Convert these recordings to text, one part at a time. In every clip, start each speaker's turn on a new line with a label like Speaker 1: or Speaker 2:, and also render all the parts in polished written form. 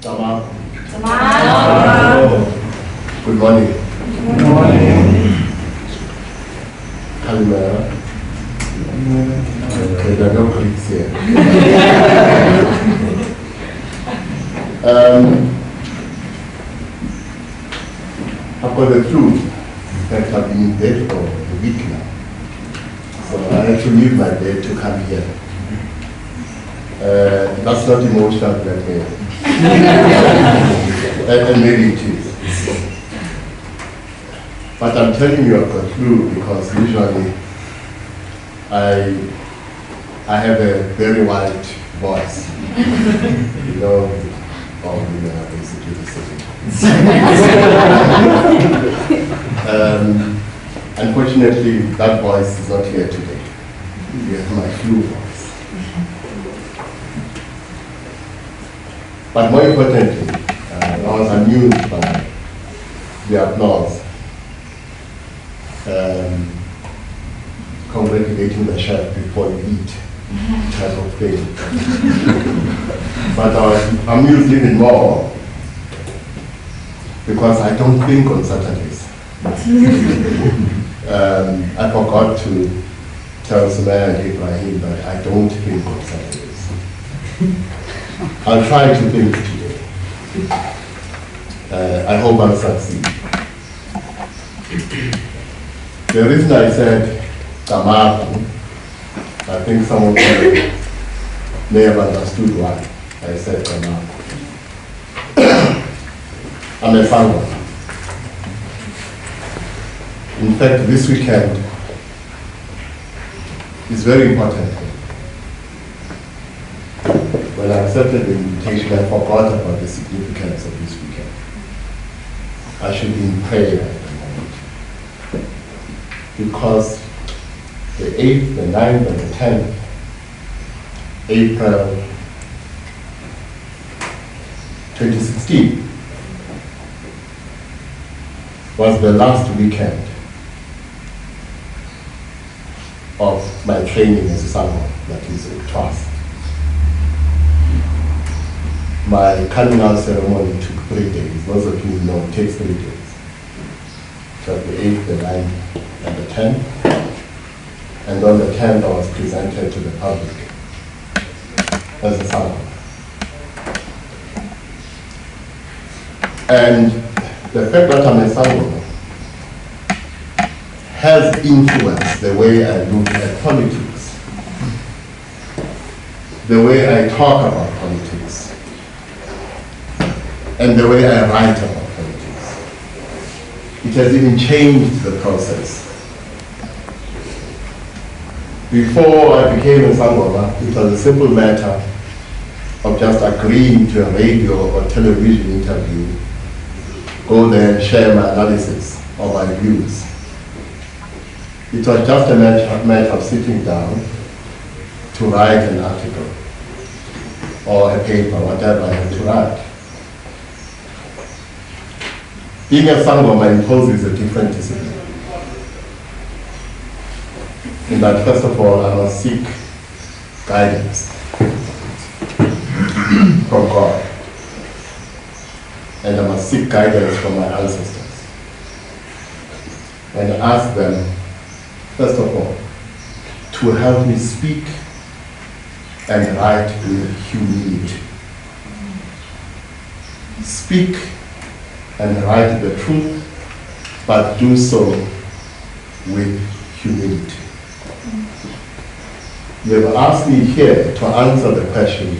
Speaker 1: Tamam.
Speaker 2: Tamam.
Speaker 1: Good morning.
Speaker 2: Good morning.
Speaker 1: Kalimera. Okay, there are no Greeks here. I've got the flu. In fact, I've been in bed for a week now. So I had to leave my bed to come here. That's not emotional blackmail. And maybe it is. But I'm telling you I've got flu because usually I have a very white voice. You know, all women are basically the same. Unfortunately, that voice is not here today. You have my flu voice. But more importantly, I was amused by the applause congratulating the chef before you eat type of thing. But I was amused even more because I don't think on Saturdays. I forgot to tell Sumaya and Ibrahim that I don't think on Saturdays. I'll try to think today. I hope I'll succeed. The reason I said Tamapu, I think some of you may have understood why I said Tamapu. I'm a Sango. In fact, this weekend is very important. When I accepted the invitation, I forgot about the significance of this weekend. I should be in prayer at the moment. Because the 8th, the 9th, and the 10th April 2016 was the last weekend of my training as a Sango, that is a trust. My coming out ceremony took 3 days. Those of you know it takes 3 days. So the 8th, the 9th, and the 10th. And on the 10th, I was presented to the public as a Sango. And the fact that I'm a Sango has influenced the way I look at politics, the way I talk about politics, and the way I write about politics. It has even changed the process. Before I became a Sangoma, it was a simple matter of just agreeing to a radio or television interview, go there and share my analysis or my views. It was just a matter of sitting down to write an article or a paper, whatever I had to write. Being a Sangoma imposes a different discipline. In that, first of all, I must seek guidance from God. And I must seek guidance from my ancestors. And ask them, first of all, to help me speak and write with humility. Speak and write the truth, but do so with humility. You have asked me here to answer the question,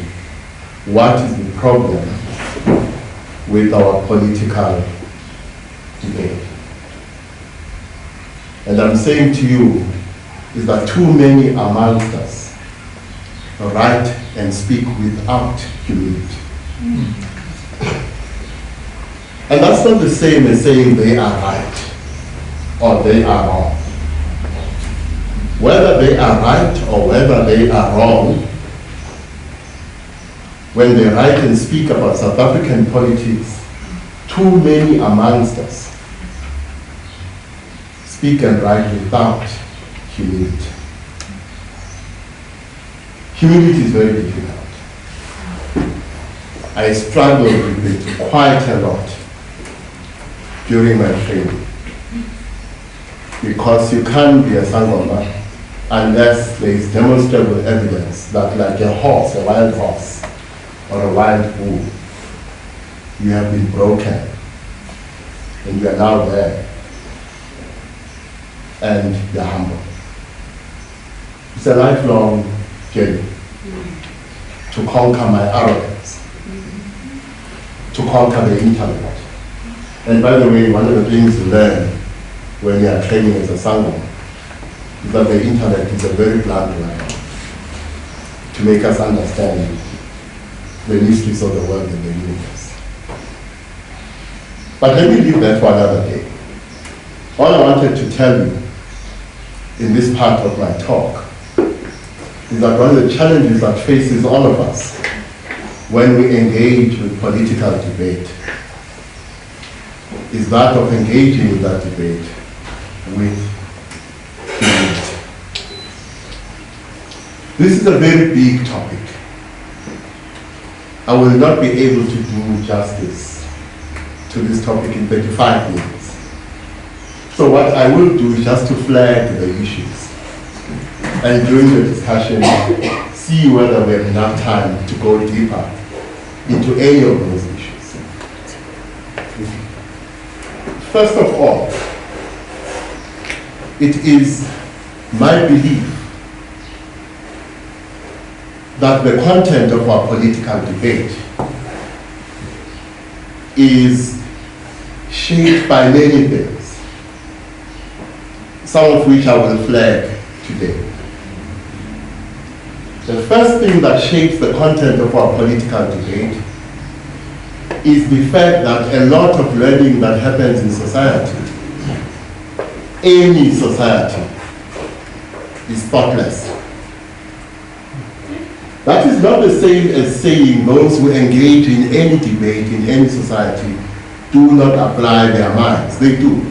Speaker 1: what is the problem with our political debate? And I'm saying to you is that too many amongst us write and speak without humility. And that's not the same as saying they are right or they are wrong. Whether they are right or whether they are wrong, when they write and speak about South African politics, too many amongst us speak and write without humility. Humility is very difficult. I struggled with it quite a lot during my training. Because you can't be a Sangoma unless there is demonstrable evidence that, like a horse, a wild horse, or a wild bull, you have been broken and you are now there and you are humble. It's a lifelong journey to conquer my arrogance, to conquer the intellect. And by the way, one of the things you learn when you are training as a Sangoma is that the intellect is a very blunt weapon to make us understand the mysteries of the world and the universe. But let me leave that for another day. All I wanted to tell you in this part of my talk is that one of the challenges that faces all of us when we engage with political debate is that of engaging in that debate with humility. This is a very big topic. I will not be able to do justice to this topic in 35 minutes. So what I will do is just to flag the issues and during the discussion see whether we have enough time to go deeper into any of those issues. First of all, it is my belief that the content of our political debate is shaped by many things, some of which I will flag today. The first thing that shapes the content of our political debate is the fact that a lot of learning that happens in society, any society, is thoughtless. That is not the same as saying those who engage in any debate in any society do not apply their minds. They do.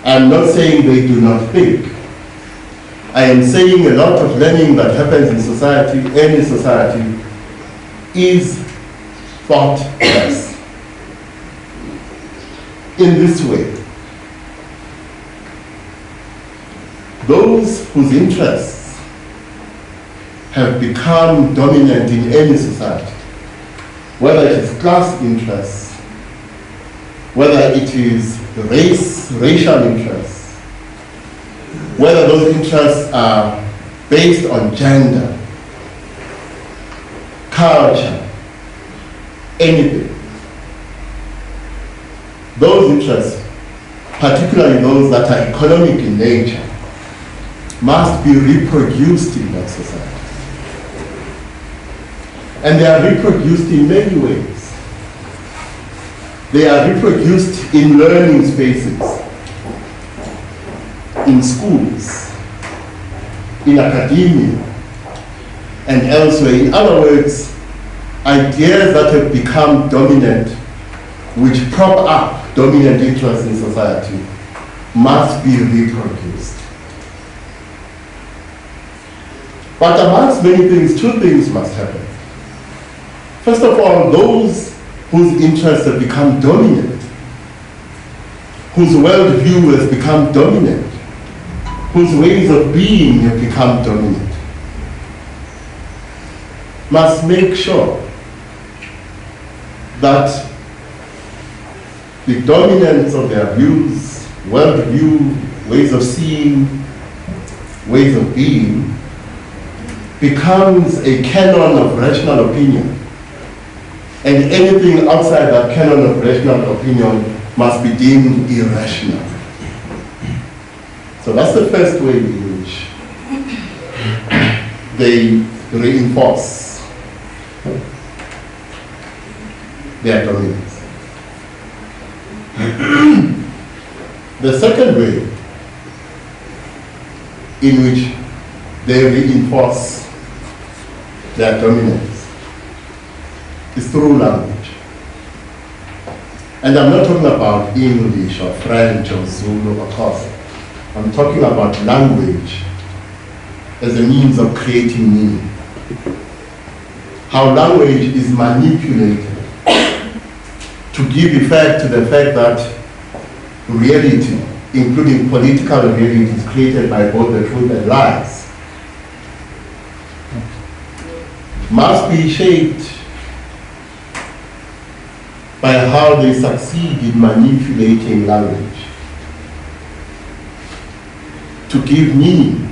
Speaker 1: I'm not saying they do not think. I am saying a lot of learning that happens in society, any society, is thoughtless. In this way, those whose interests have become dominant in any society, whether it is class interests, whether it is racial interests, whether those interests are based on gender, culture, anything. Those interests, particularly those that are economic in nature, must be reproduced in that society. And they are reproduced in many ways. They are reproduced in learning spaces, in schools, in academia, and elsewhere. In other words, ideas that have become dominant, which prop up dominant interests in society, must be reproduced. But amongst many things, two things must happen. First of all, those whose interests have become dominant, whose worldview has become dominant, whose ways of being have become dominant, must make sure that the dominance of their views, worldview, ways of seeing, ways of being, becomes a canon of rational opinion. And anything outside that canon of rational opinion must be deemed irrational. So that's the first way in which they reinforce their dominance. The second way in which they reinforce their dominance is through language. And I'm not talking about English or French or Zulu or Xhosa. I'm talking about language as a means of creating meaning. how language is manipulated to give effect to the fact that reality, including political reality, is created by both the truth and lies, must be shaped by how they succeed in manipulating language to give meanings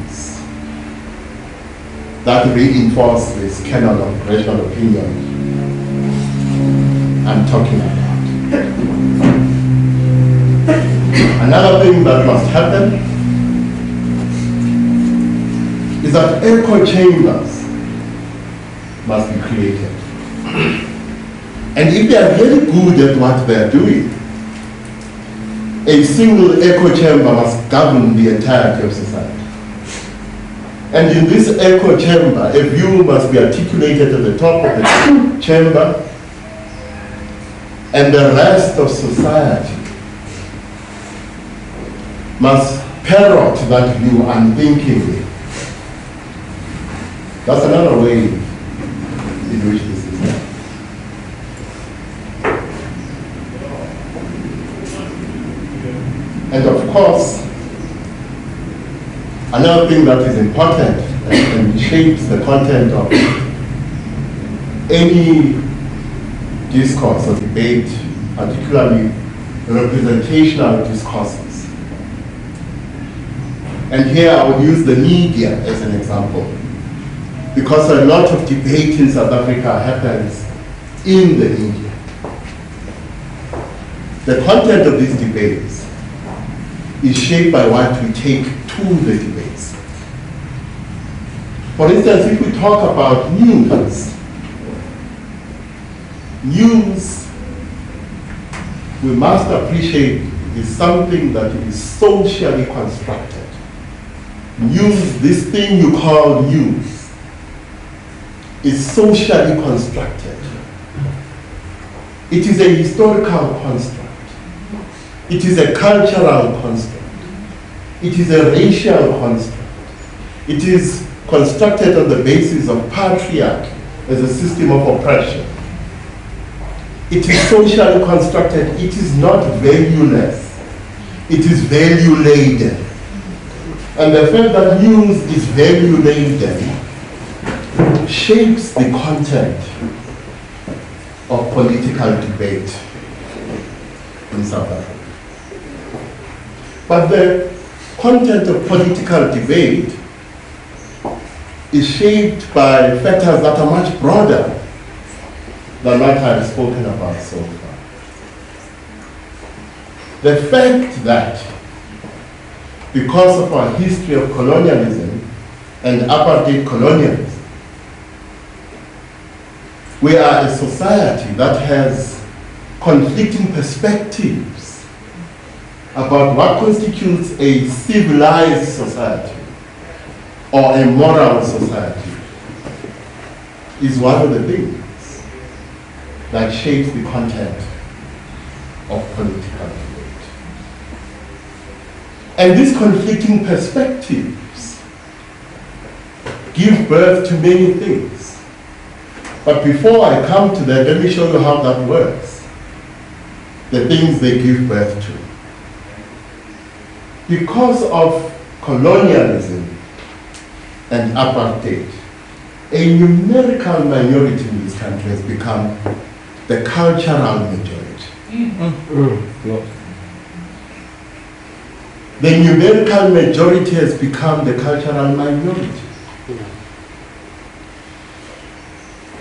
Speaker 1: that reinforce this canon of rational opinion I'm talking about. Another thing that must happen is that echo chambers must be created. And if they are very good at what they are doing, a single echo chamber must govern the entirety of society. And in this echo chamber, a view must be articulated at the top of the chamber, and the rest of society must parrot that view unthinkingly. That's another way in which this is done. And of course, another thing that is important and shapes the content of any discourse or debate, particularly representational discourses. And here I would use the media as an example, because a lot of debate in South Africa happens in the media. The content of these debates is shaped by what we take to the debates. For instance, if we talk about news, we must appreciate, is something that is socially constructed. News, this thing you call news, is socially constructed. It is a historical construct. It is a cultural construct. It is a racial construct. It is constructed on the basis of patriarchy as a system of oppression. It is socially constructed. It is not valueless. It is value-laden. And the fact that news is value-laden shapes the content of political debate in South Africa. But the content of political debate is shaped by factors that are much broader than what I've spoken about so far. The fact that because of our history of colonialism and apartheid colonialism, we are a society that has conflicting perspectives about what constitutes a civilized society or a moral society is one of the things that shapes the content of political debate. And these conflicting perspectives give birth to many things. But before I come to that, let me show you how that works. The things they give birth to. Because of colonialism and apartheid, a numerical minority in this country has become the cultural majority. The numerical majority has become the cultural minority.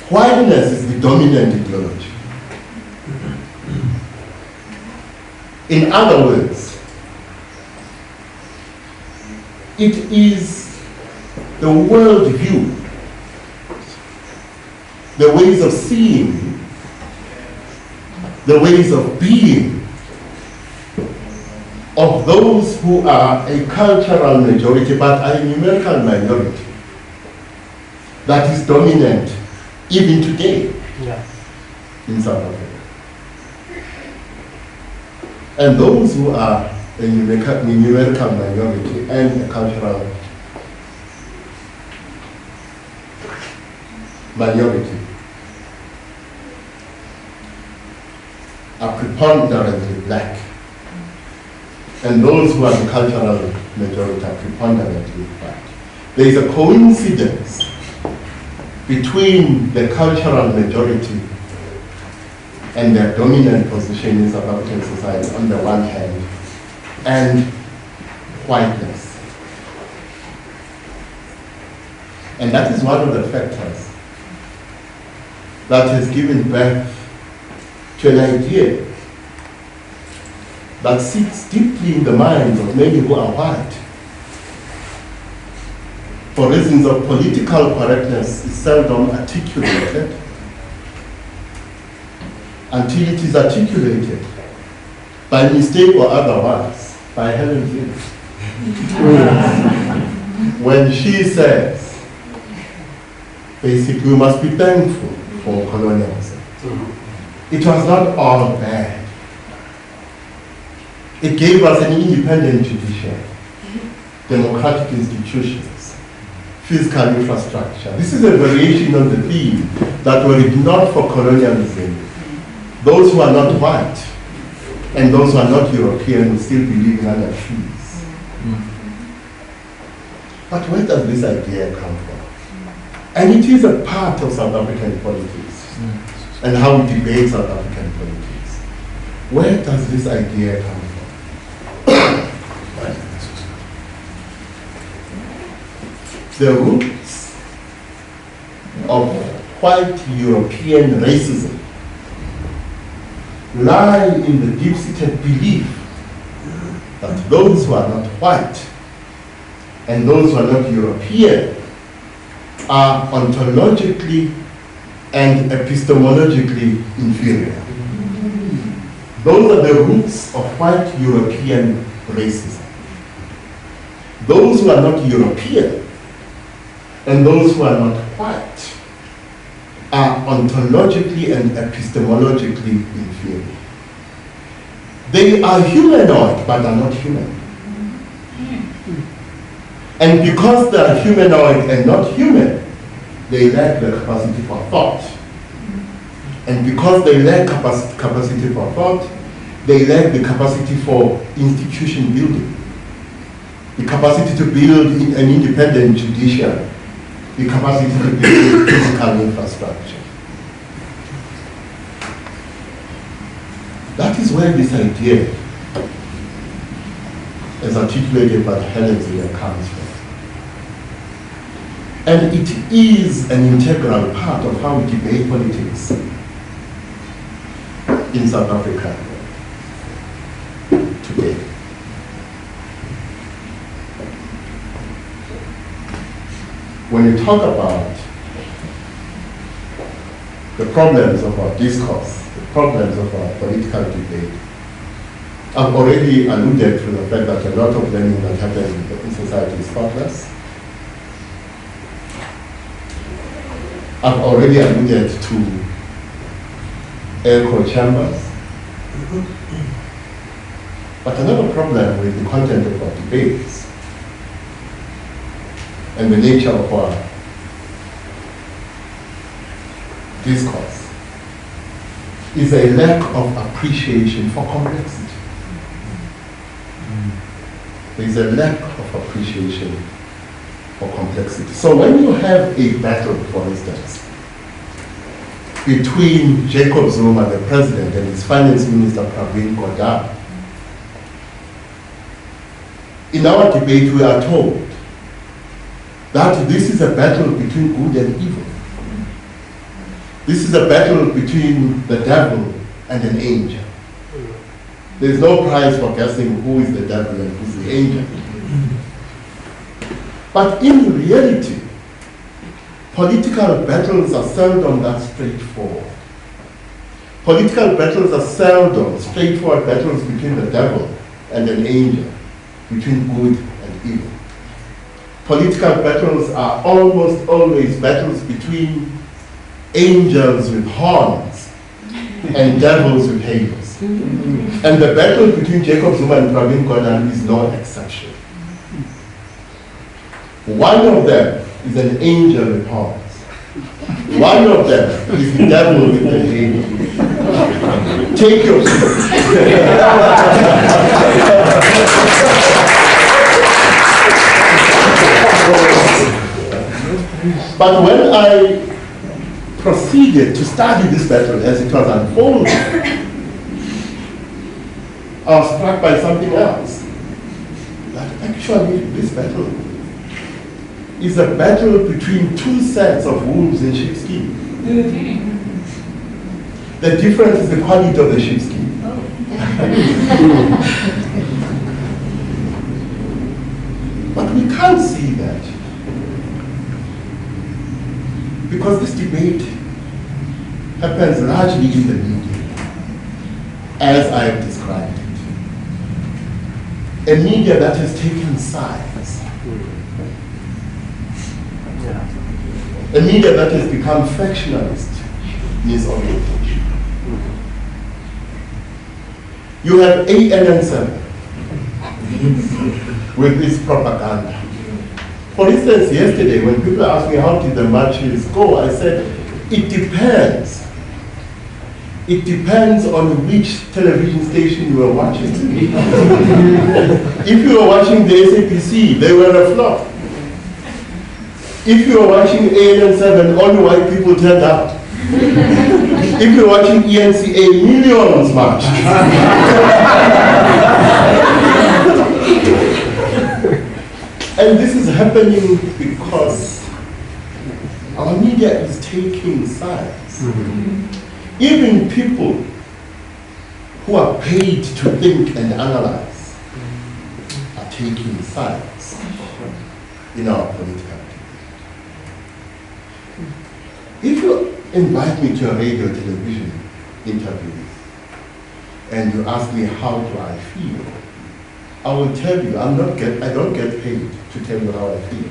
Speaker 1: Whiteness is the dominant ideology. In other words, it is the worldview, the ways of seeing, the ways of being of those who are a cultural majority but are a numerical minority that is dominant even today in South Africa. And those who are a numerical minority and a cultural minority are preponderantly black, and those who are the cultural majority are preponderantly white. There is a coincidence between the cultural majority and their dominant position in South African society on the one hand, and whiteness. And that is one of the factors that has given birth to an idea that sits deeply in the minds of many who are white. For reasons of political correctness, is seldom articulated until it is articulated, by mistake or otherwise, by Helen Zille. When she says, basically, we must be thankful for colonialism. It was not all bad. It gave us an independent judiciary, democratic institutions, fiscal infrastructure. This is a variation on the theme that were it not for colonialism, those who are not white and those who are not European will still be living under trees. But where does this idea come from? And it is a part of South African politics and how we debate South African politics. Where does this idea come from? The roots of white European racism lie in the deep-seated belief that those who are not white and those who are not European are ontologically and epistemologically inferior. Those are the roots of white European racism. Those who are not European and those who are not white are ontologically and epistemologically inferior. They are humanoid, but are not human. And because they are humanoid and not human, they lack the capacity for thought. And because they lack capacity for thought, they lack the capacity for institution building, the capacity to build an independent judiciary, the capacity to build physical infrastructure. That is where this idea, as articulated by Helen Zille, comes from. And it is an integral part of how we debate politics in South Africa today. When you talk about the problems of our discourse, the problems of our political debate, I've already alluded to the fact that a lot of learning that happens in society is thoughtless. I've already alluded to echo chambers. But another problem with the content of our debates and the nature of our discourse is a lack of appreciation for complexity. There is a lack of appreciation for complexity. So when you have a battle, for instance, between Jacob Zuma, the president, and his finance minister, Pravin Gordhan, in our debate we are told that this is a battle between good and evil. This is a battle between the devil and an angel. There is no prize for guessing who is the devil and who is the angel. But in reality, political battles are seldom that straightforward. Political battles are seldom straightforward battles between the devil and an angel, between good and evil. Political battles are almost always battles between angels with horns and devils with halos. And the battle between Jacob Zuma and Pravin Gordhan is no exception. One of them is an angel with horns. One of them is the devil with the halo. take your But when I proceeded to study this battle as it was unfolding, I was struck by something else. That actually this battle is a battle between two sets of wolves in sheepskin. The difference is the quality of the sheepskin. But we can't see that. Because this debate happens largely in the media, as I have described it. A media that has taken sides. A media that has become factionalist in its orientation. You have ANN7 with its propaganda. For instance, yesterday when people asked me how did the marches go, I said, it depends. It depends on which television station you are watching. If you are watching the SABC, they were a flop. If you are watching ANN7, only white people turned out. If you're watching ENCA, millions marched. And this is happening because our media is taking sides. Even people who are paid to think and analyze are taking sides in our political debate. If you invite me to a radio television interview and you ask me how do I feel, I will tell you I don't get paid to tell you how I feel.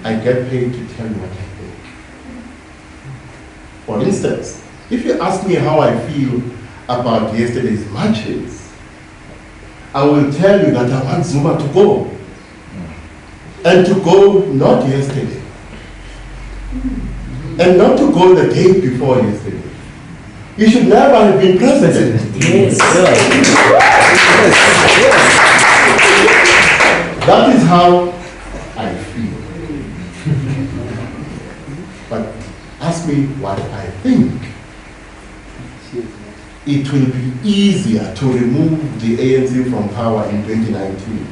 Speaker 1: I get paid to tell you what I think. For instance, if you ask me how I feel about yesterday's marches, I will tell you that I want Zuma to go. And to go not yesterday. And not to go the day before yesterday. He should never have been president.
Speaker 3: Yes.
Speaker 1: That is how I feel. But ask me what I think. It will be easier to remove the ANC from power in 2019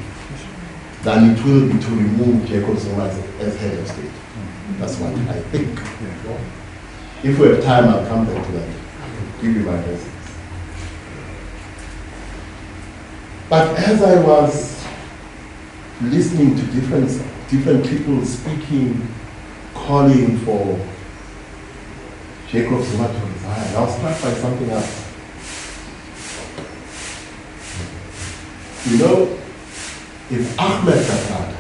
Speaker 1: than it will be to remove Jacob Zuma as head of state. That's what I think. If we have time, I'll come back to that. Give you my reasons. But as I was listening to different people speaking, calling for Jacob Zuma to resign, I was struck by something else. You know, if Ahmed Katrada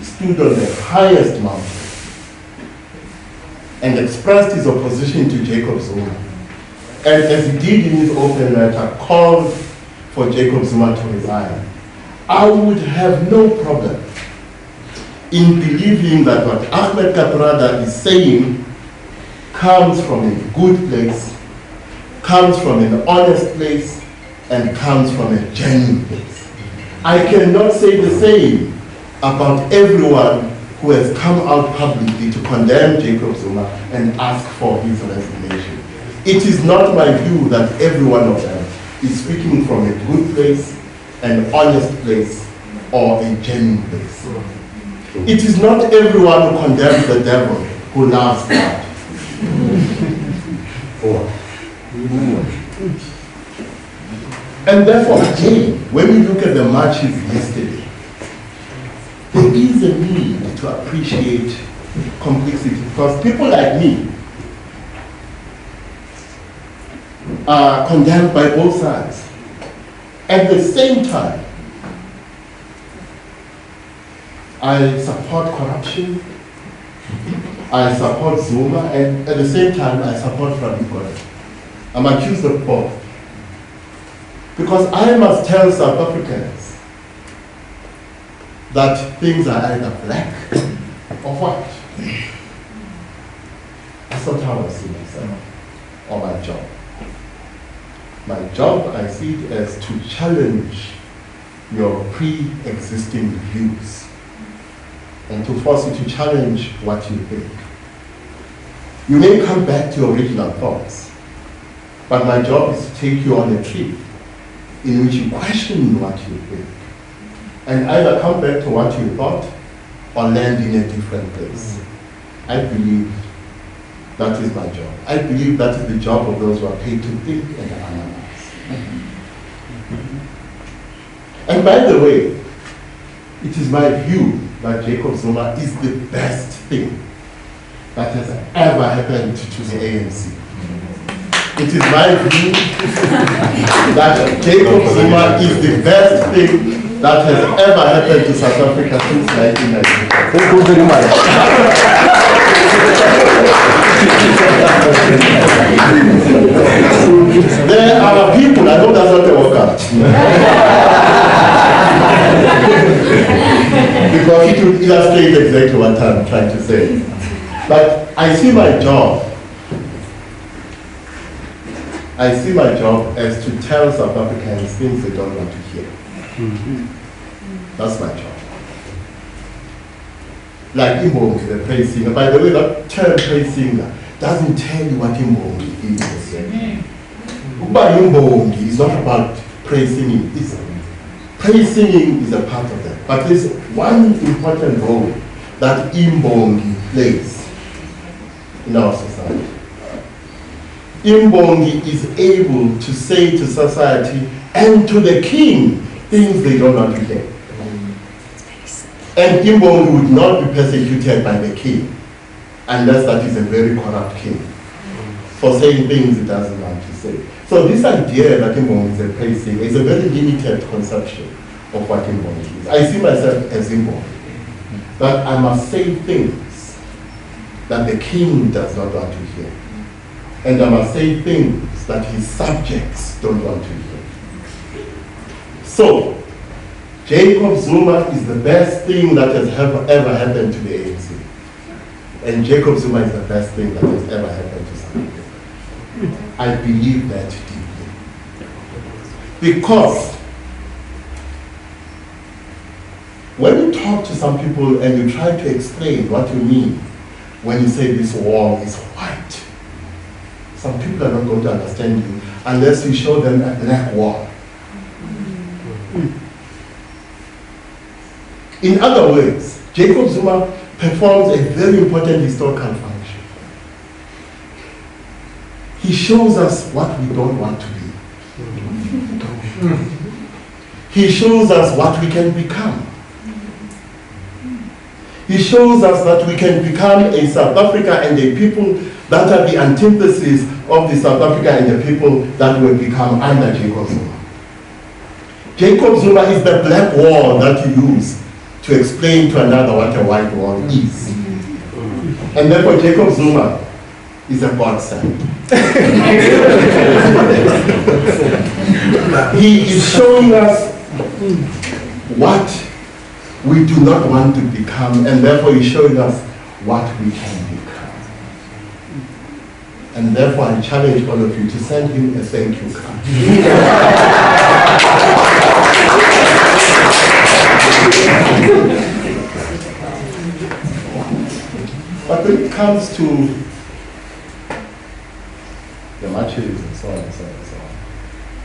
Speaker 1: stood on the highest mountain and expressed his opposition to Jacob Zuma, and as he did in his open letter, called for Jacob Zuma to resign, I would have no problem in believing that what Ahmed Katrada is saying comes from a good place, comes from an honest place, and comes from a genuine place. I cannot say the same about everyone who has come out publicly to condemn Jacob Zuma and ask for his resignation. It is not my view that every one of them is speaking from a good place, an honest place, or a genuine place. It is not everyone who condemns the devil who loves God. And therefore, again, when we look at the marches yesterday, there is a need to appreciate complexity, because people like me are condemned by both sides. At the same time, I support corruption, I support Zuma, and at the same time, I support Francois. I'm accused of both. Because I must tell South Africans that things are either black or white. That's not how I see myself or my job. My job, I see it as to challenge your pre-existing views and to force you to challenge what you think. You may come back to your original thoughts, but my job is to take you on a trip in which you question what you think and either come back to what you thought or land in a different place. I believe that is my job. I believe that is the job of those who are paid to think and analyze. And by the way, it is my view that Jacob Zuma is the best thing that has ever happened to the ANC. It is my view that Jacob Zuma is the best thing that has ever happened to South Africa since 1990. Thank you very much. There are people, I hope that's not a workout. Because it will illustrate exactly what I'm trying to say. But I see my job as to tell South Africans things they don't want to hear. That's my job. Like Imbongi, the praise singer. By the way, that term praise singer doesn't tell you what Imbongi is. But Imbongi is not about praise singing. Praise singing is a part of that. But there's one important role that Imbongi plays in our society. Imbongi is able to say to society and to the king things they don't want to hear. And Imbongi would not be persecuted by the king unless that is a very corrupt king for saying things he doesn't want to say. So this idea that Imbongi is a praise singer is a very limited conception of what Imbongi is. I see myself as Imbongi, that I must say things that the king does not want to hear. And I must say things that his subjects don't want to hear. So, Jacob Zuma is the best thing that has ever happened to the ANC. And Jacob Zuma is the best thing that has ever happened to South Africa. I believe that deeply. Because when you talk to some people and you try to explain what you mean when you say this wall is white, some people are not going to understand you unless you show them a black wall. In other words, Jacob Zuma performs a very important historical function. He shows us what we don't want to be. He shows us what we can become. He shows us that we can become a South Africa and a people that are the antithesis of the South Africa and the people that will become under Jacob Zuma. Jacob Zuma is the black wall that you use to explain to another what a white wall is. And therefore Jacob Zuma is a godsend. He is showing us what we do not want to become, and therefore he's showing us what we can become. And therefore I challenge all of you to send him a thank you card. But when it comes to the Matshiqis and so on and so on and so on,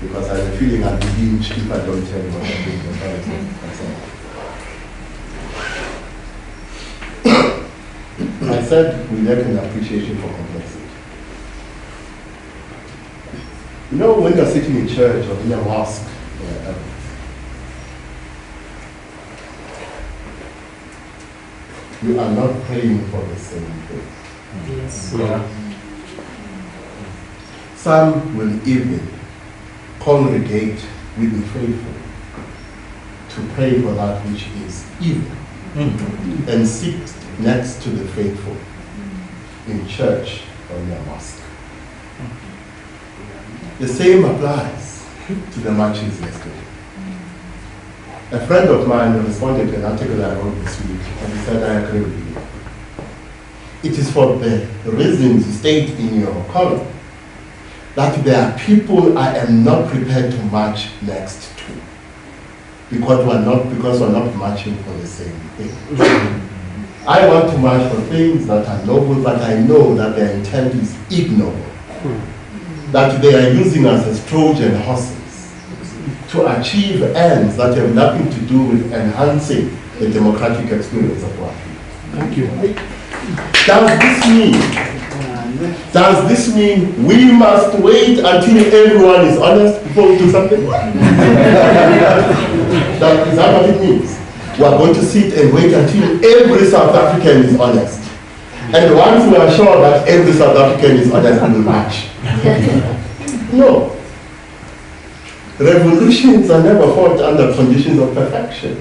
Speaker 1: because I have a feeling I'll be lynched if I don't tell you what I think about it and so on. I said we lack an appreciation for complexity. You know, when you're sitting in church or in a mosque, you are not praying for the same thing.
Speaker 2: Yes.
Speaker 1: Yeah. Some will even congregate with the faithful to pray for that which is evil and sit next to the faithful in church or in a mosque. The same applies to the Matshiqis yesterday. A friend of mine responded to an article I wrote this week, and he said, I agree with you. It is for the reasons you state in your column that there are people I am not prepared to march next to because we're not marching for the same thing. I want to march for things that are noble, but I know that their intent is ignoble. That they are using us as Trojan horses to achieve ends that have nothing to do with enhancing the democratic experience of our people.
Speaker 3: Thank you.
Speaker 1: Does this mean we must wait until everyone is honest before we do something? Is that what it means? We are going to sit and wait until every South African is honest. And once we are sure that every South African is honest, we will march. No. Revolutions are never fought under conditions of perfection.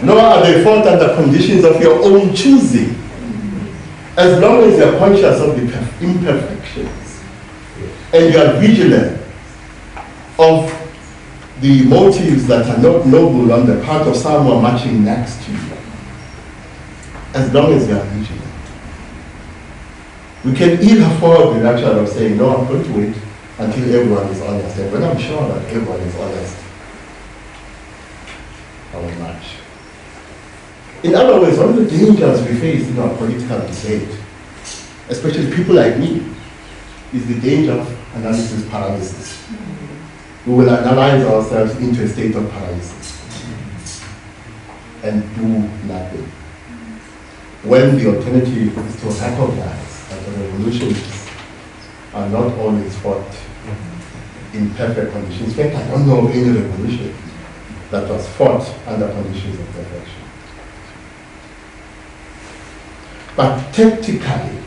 Speaker 1: Nor are they fought under conditions of your own choosing. As long as you're conscious of the imperfections and you are vigilant of the motives that are not noble on the part of someone marching next to you, as long as you are vigilant, we can ill afford the luxury of saying, no, I'm going to wait until everyone is honest. And when I'm sure that everyone is honest, I will march. In other words, one of the dangers we face in our political debate, especially people like me, is the danger of analysis paralysis. We will analyze ourselves into a state of paralysis and do nothing. When the alternative is to recognize that the revolutions are not always fought in perfect conditions. In fact, I don't know of any revolution that was fought under conditions of perfection. But tactically,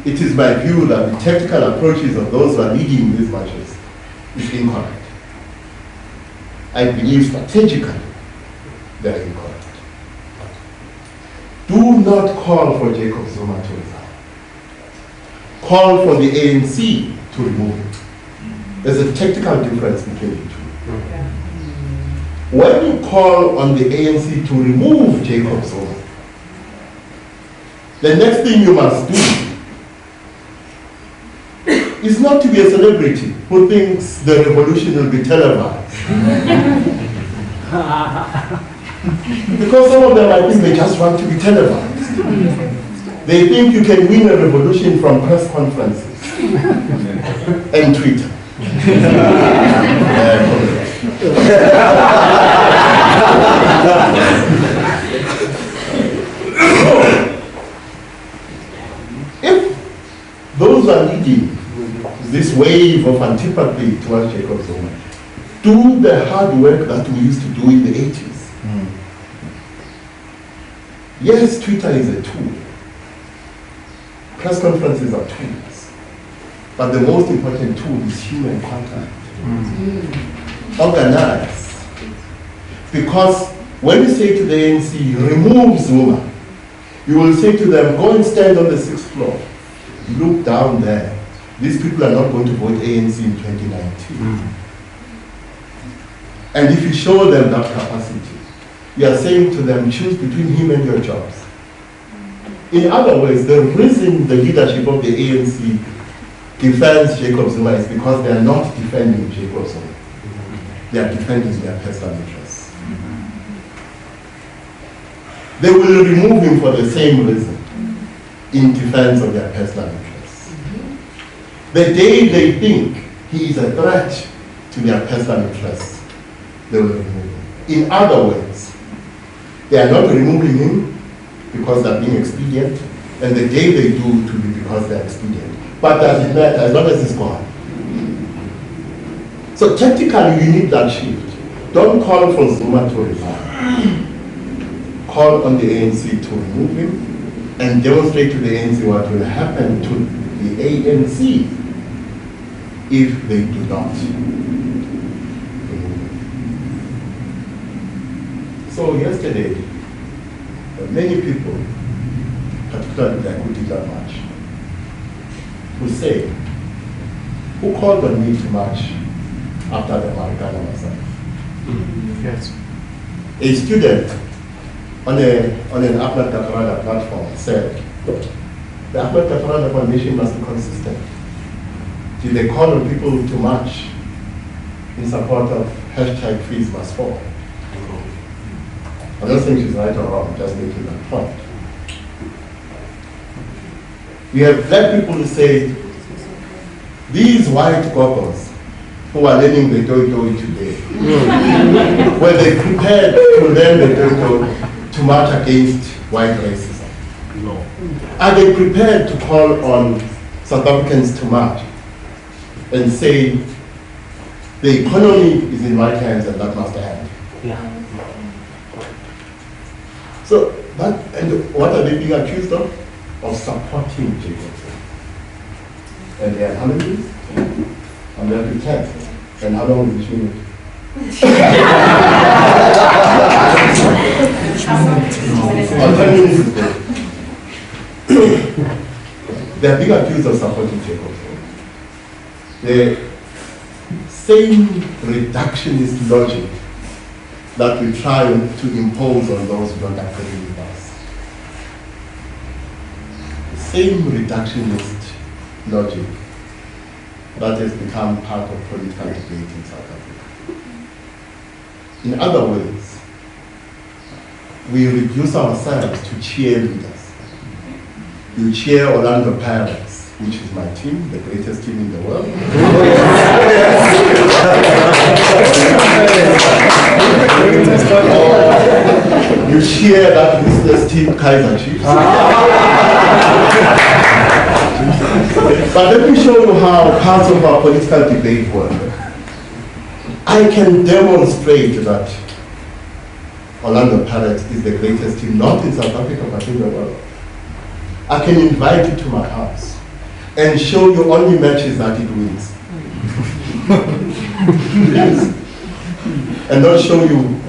Speaker 1: it is my view that the tactical approaches of those who are leading these marches is incorrect. I believe strategically they are incorrect. Do not call for Jacob Zuma to resign. Call for the ANC to remove it. There's a tactical difference between the two. When you call on the ANC to remove Jacob Zuma, the next thing you must do is not to be a celebrity who thinks the revolution will be televised. Because some of them, I think, they just want to be televised. They think you can win a revolution from press conferences and Twitter. If those who are leading this wave of antipathy towards Jacob Zuma do the hard work that we used to do in the 80s. Yes, Twitter is a tool. Press conferences are tools. But the most important tool is human contact. Organize. Because when you say to the ANC, remove Zuma, you will say to them, go and stand on the 6th floor. Look down there. These people are not going to vote ANC in 2019. And if you show them that capacity, you are saying to them, choose between him and your jobs. In other words, the reason the leadership of the ANC defends Jacob Zuma is because they are not defending Jacob Zuma. They are defending their personal interests. They will remove him for the same reason, in defense of their personal interests. The day they think he is a threat to their personal interests, they will remove him. In other words, they are not removing him because they are being expedient, and the day they do, it will be because they are expedient. But does it matter as long as it's gone? So tactically, you need that shift. Don't call for Zuma to resign. Call on the ANC to remove him and demonstrate to the ANC what will happen to the ANC if they do not remove him. So yesterday, many people, particularly the Kutiga March, who say, who called on me to march after the Marikana massacre?
Speaker 3: Yes.
Speaker 1: A student on an Ahmed Kathrada platform said, the Ahmed Kathrada Foundation must be consistent. Did they call on people to march in support of hashtag fees must fall? I don't think she's right or wrong, just making that point. We have black people who say, these white goggles who are learning the doi today, were they prepared to learn the doi to march against white racism? No. Are they prepared to call on South Africans to march and say, the economy is in white hands and that must end?
Speaker 3: Yeah.
Speaker 1: So, and what are they being accused of? Of supporting Jacob. And they are analysts, and they are pretend. And how long is it? Or 10 minutes is good. They are being accused of supporting Jacob. The same reductionist logic that we try to impose on those who don't agree with us. The same reductionist logic that has become part of political debate in South Africa. In other words, we reduce ourselves to cheerleaders. You cheer Orlando Pirates, which is my team, the greatest team in the world. You cheer that useless team, Kaiser Chiefs. But let me show you how parts of our political debate work. I can demonstrate that Orlando Pirates is the greatest team, not in South Africa, but in the world. I can invite you to my house and show you only matches that it wins. Yes. And not show you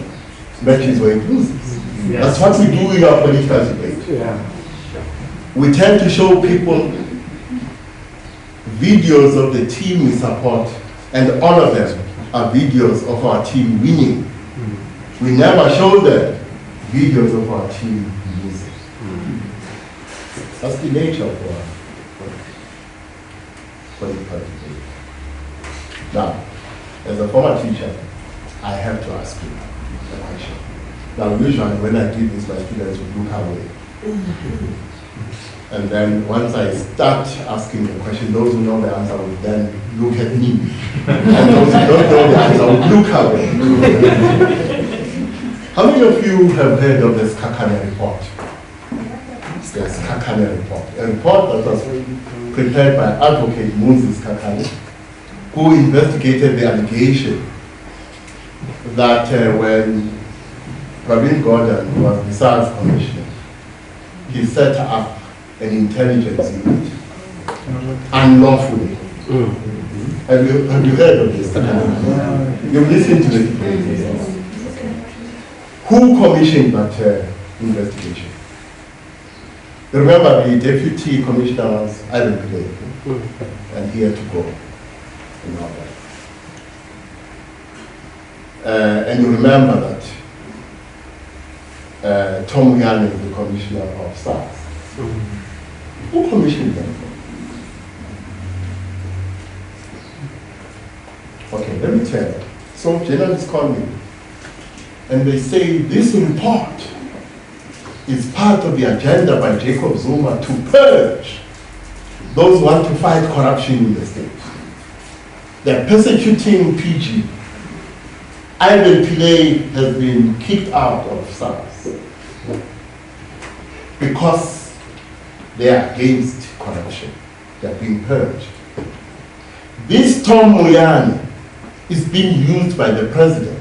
Speaker 1: matches where it loses. Yes. That's what we do in our political debate. Yeah. We tend to show people videos of the team we support, and all of them are videos of our team winning. We never show them videos of our team losing. That's the nature of our political debate. Now, as a former teacher, I have to ask you a question. Now, usually when I give this, my students will look away. And then once I start asking the question, those who know the answer will then look at me. And those who don't know the answer will look away. How many of you have heard of the Skakane report? The Skakane report. A report that was prepared by Advocate Moses Skakane, who investigated the allegation that when Pravin Gordhan was the SARS commissioner, he set up an intelligence unit unlawfully. Have you heard of this? You've listened to it. Who commissioned that investigation? Remember, the deputy commissioner was Ivan Pillay, and he had to go and all that. And you remember that Tom Yane is the commissioner of SARS. Who commissioned them? Okay, let me tell you. So journalists call me and they say this report is part of the agenda by Jacob Zuma to purge those who want to fight corruption in the state. They're persecuting PG. Ivan Pillay has been kicked out of SARS because they are against corruption. They are being purged. This Tom Moyane is being used by the president,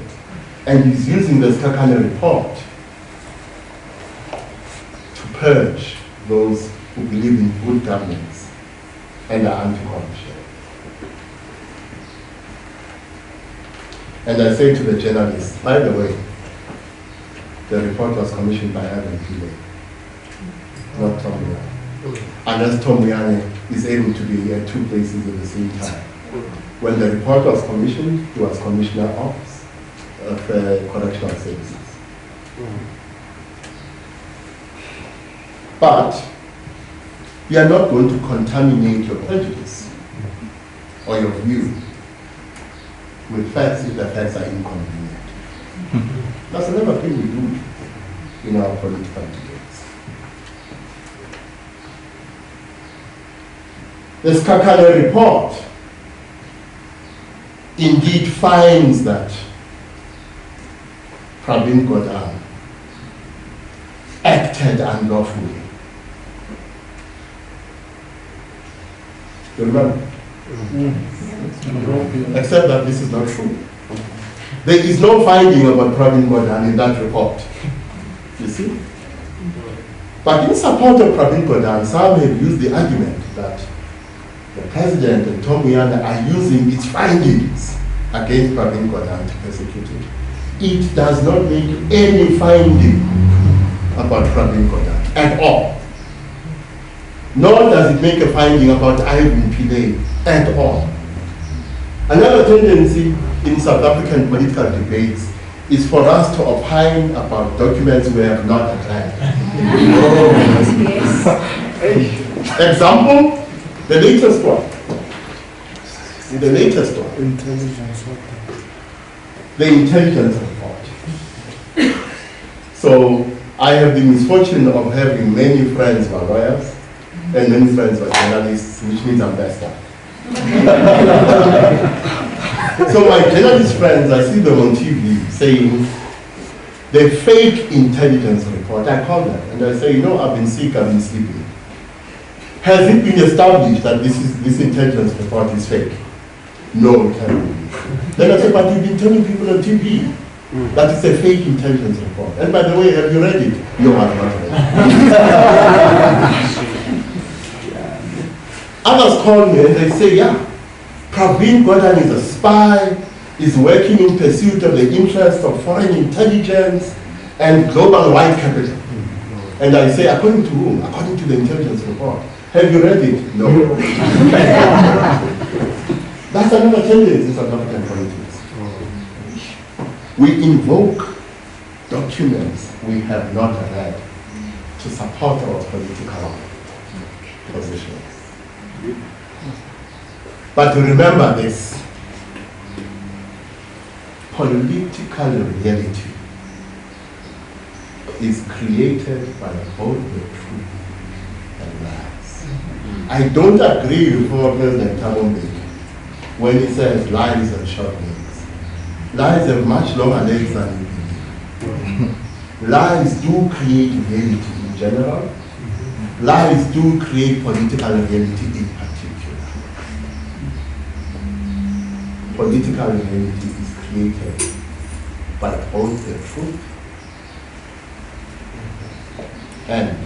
Speaker 1: and he's using the Skakane report to purge those who believe in good governance and are anti-corruption. And I say to the journalists, by the way, the report was commissioned by Ivan Pillay, not Tom Moyane. Unless Tom Moyane is able to be at two places at the same time. When the report was commissioned, he was Commissioner of Correctional Services. But we are not going to contaminate your prejudice. or your view with facts if the facts are inconvenient. That's another thing we do in our political debates. The Skakale report indeed finds that Pravin Gordhan acted unlawfully. You remember? Except that this is not true. There is no finding about Pravin Gordhan in that report. You see? But in support of Pravin Gordhan, some have used the argument that the president and Tom Muyanda are using its findings against Pravin Gordhan to persecute him. It does not make any finding about Pravin Gordhan at all. Nor does it make a finding about Ivan Pillay at all. Another tendency in South African political debates is for us to opine about documents we have not read. Example, the latest one. The latest one. The intelligence report. So I have the misfortune of having many friends who are lawyers and many friends who are journalists, which means I'm messed up. So my journalist friends, I see them on TV saying, the fake intelligence report, I call them, and I say, I've been sick, I've been sleeping. Has it been established that this intelligence report is fake? No, it hasn't been. Then I say, but you've been telling people on TV that it's a fake intelligence report. And by the way, have you read it? No, I've not read it. Others call me and they say, Pravin Gordhan is a spy, is working in pursuit of the interests of foreign intelligence and global white capital. And I say, according to whom? According to the intelligence report. Have you read it? No. That's another tendency in South African politics. We invoke documents we have not read to support our political positions. But remember this, political reality is created by both the truth and lies. I don't agree with former President Thabo Mbeki when he says lies and short legs. Lies have much longer legs than you believe. Lies do create reality in general. Lies do create political reality in particular. Political reality is created by both the truth and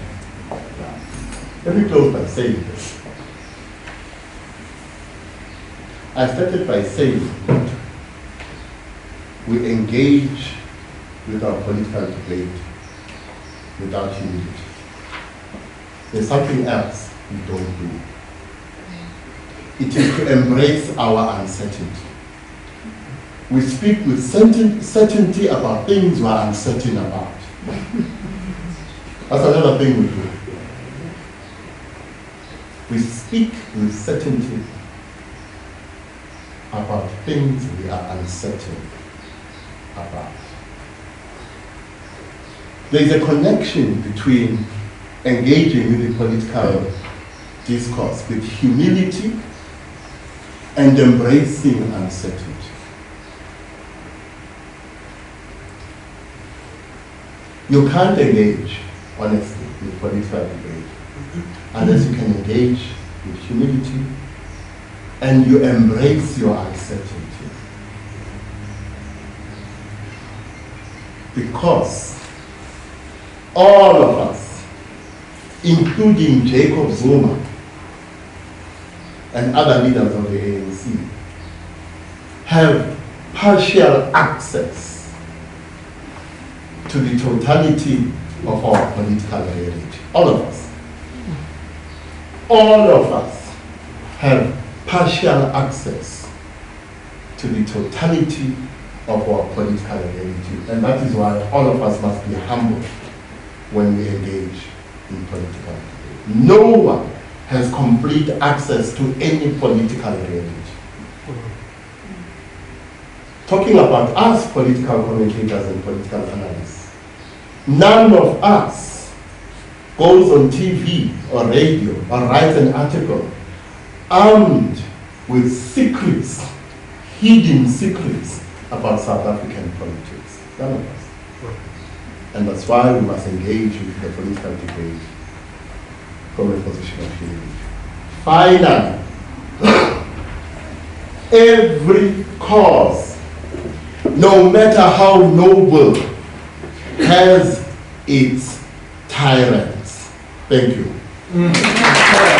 Speaker 1: lies. Let me close by saying this. I started by saying that we engage with our political debate without humility. There's something else we don't do. It is to embrace our uncertainty. We speak with certainty about things we are uncertain about. That's another thing we do. We speak with certainty about things we are uncertain about. There is a connection between engaging with the political discourse with humility and embracing uncertainty. You can't engage, honestly, with political debate unless you can engage with humility and you embrace your uncertainty. Because all of us, including Jacob Zuma and other leaders of the ANC, have partial access to the totality of our political reality. All of us. All of us have partial access to the totality of our political reality. And that is why all of us must be humble when we engage in political debate. No one has complete access to any political reality. Talking about us political commentators and political analysts, none of us goes on TV or radio or writes an article armed with secrets, hidden secrets about South African politics. None of us. And that's why we must engage with the political debate from a position of humility. Finally, every cause, no matter how noble, has its tyrants. Thank you.